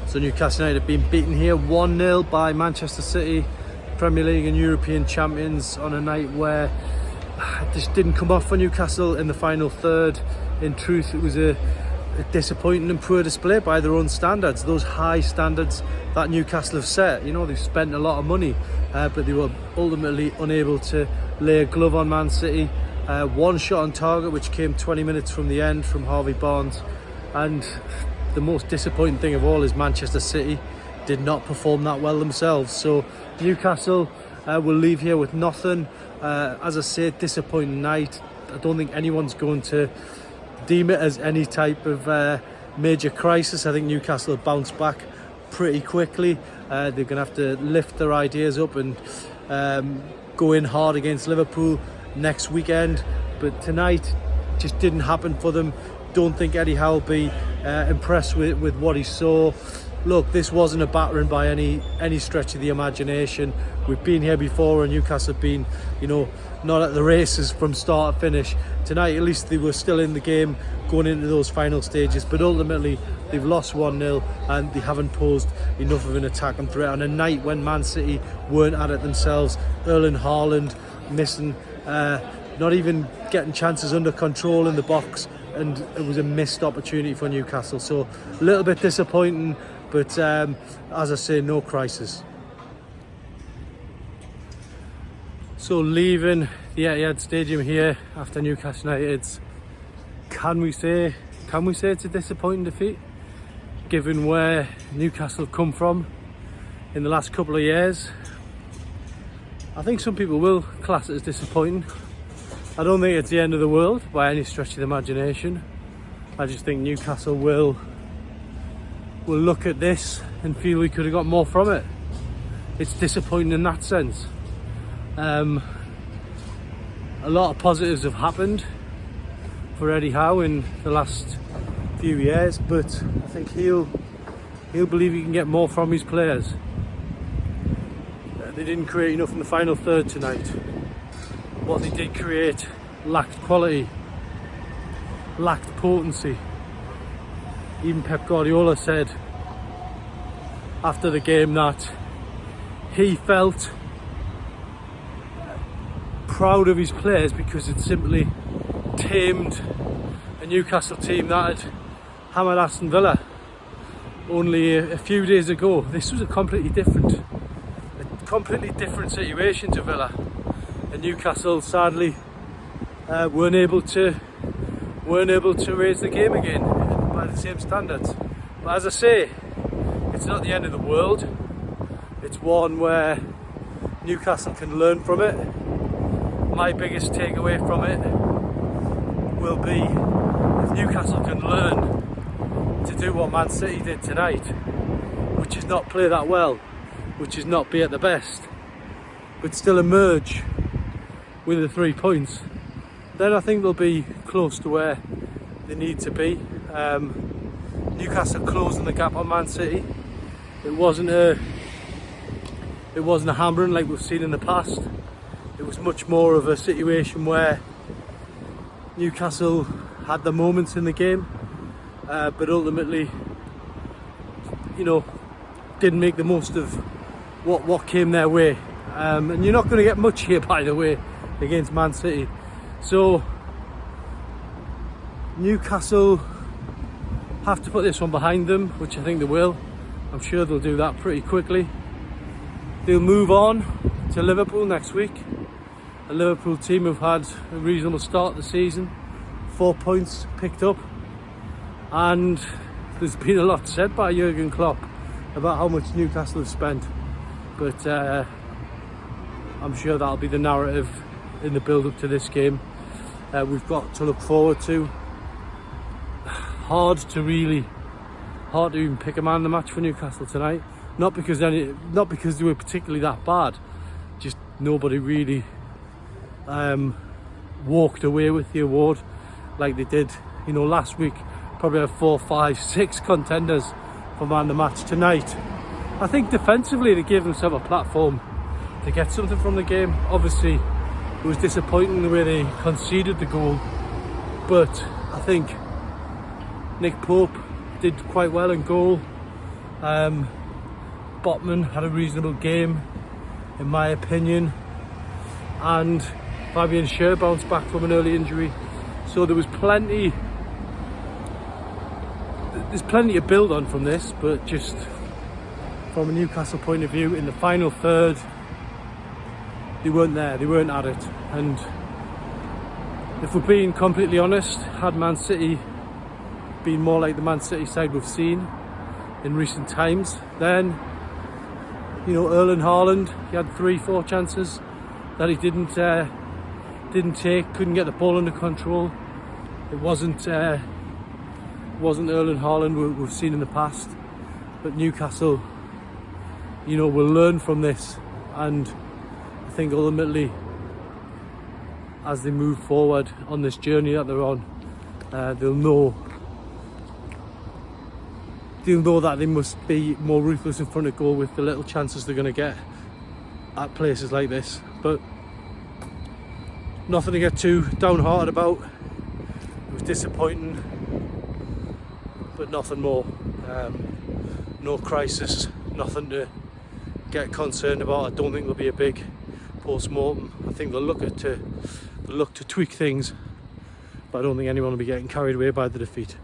So Newcastle United have been beaten here 1-0 by Manchester City, Premier League and European champions, on a night where this didn't come off for Newcastle in the final third. In truth, it was a disappointing and poor display by their own standards, those high standards that Newcastle have set. You know, they've spent a lot of money, but they were ultimately unable to lay a glove on Man City. One shot on target, which came 20 minutes from the end from Harvey Barnes. And the most disappointing thing of all is Manchester City did not perform that well themselves. So Newcastle will leave here with nothing. As I say, disappointing night. I don't think anyone's going to deem it as any type of major crisis. I think Newcastle will bounce back pretty quickly. They're going to have to lift their ideas up and go in hard against Liverpool next weekend. But tonight just didn't happen for them. Don't think Eddie Howe will be impressed with what he saw. Look, this wasn't a battering by any stretch of the imagination. We've been here before and Newcastle have been, not at the races from start to finish. Tonight, at least they were still in the game going into those final stages, but ultimately they've lost 1-0 and they haven't posed enough of an attack and threat on a night when Man City weren't at it themselves. Erling Haaland missing, not even getting chances under control in the box, and it was a missed opportunity for Newcastle. So a little bit disappointing, but as I say, no crisis. So leaving the Etihad Stadium here after Newcastle United's, can we say it's a disappointing defeat, given where Newcastle have come from in the last couple of years? I think some people will class it as disappointing. I don't think it's the end of the world by any stretch of the imagination. I just think Newcastle will look at this and feel we could have got more from it. It's disappointing in that sense. A lot of positives have happened for Eddie Howe in the last few years, but I think he'll believe he can get more from his players. They didn't create enough in the final third tonight. What they did create lacked quality, lacked potency. Even Pep Guardiola said after the game that he felt proud of his players because it simply tamed a Newcastle team that had hammered Aston Villa only a few days ago. This was a completely different situation to Villa, and Newcastle sadly weren't able to raise the game again by the same standards. But as I say, it's not the end of the world. It's one where Newcastle can learn from it. My biggest takeaway from it will be if Newcastle can learn to do what Man City did tonight, which is not play that well, which is not be at the best, but still emerge with the 3 points, then I think they'll be close to where they need to be. Newcastle closing the gap on Man City. It wasn't a hammering like we've seen in the past. It was much more of a situation where Newcastle had the moments in the game, but ultimately, didn't make the most of what came their way. And you're not going to get much here, by the way, against Man City. So Newcastle have to put this one behind them, which I think they will. I'm sure they'll do that pretty quickly. They'll move on to Liverpool next week. A Liverpool team have had a reasonable start to the season, 4 points picked up, and there's been a lot said by Jurgen Klopp about how much Newcastle have spent, but I'm sure that'll be the narrative in the build-up to this game. We've got to look forward to. Hard to even pick a man of the match for Newcastle tonight. Not because they were particularly that bad, just nobody really walked away with the award like they did last week. Probably have 4, 5, 6 contenders for man of the match tonight. I think defensively they gave themselves a platform to get something from the game. Obviously it was disappointing the way they conceded the goal, but I think Nick Pope did quite well in goal. Botman had a reasonable game, in my opinion, and Fabian Schär bounced back from an early injury. So there's plenty to build on from this, but just from a Newcastle point of view, in the final third, they weren't there, they weren't at it. And if we're being completely honest, had Man City been more like the Man City side we've seen in recent times, then, you know, Erling Haaland, he had 3-4 chances that he didn't take, couldn't get the ball under control. It wasn't Erling Haaland we've seen in the past. But Newcastle, you know, will learn from this, and I think ultimately, as they move forward on this journey that they're on, they'll know that they must be more ruthless in front of goal with the little chances they're going to get at places like this. But nothing to get too downhearted about. It was disappointing, but nothing more. No crisis, nothing to get concerned about. I don't think there'll be a big post-mortem. I think they'll look to tweak things, but I don't think anyone will be getting carried away by the defeat.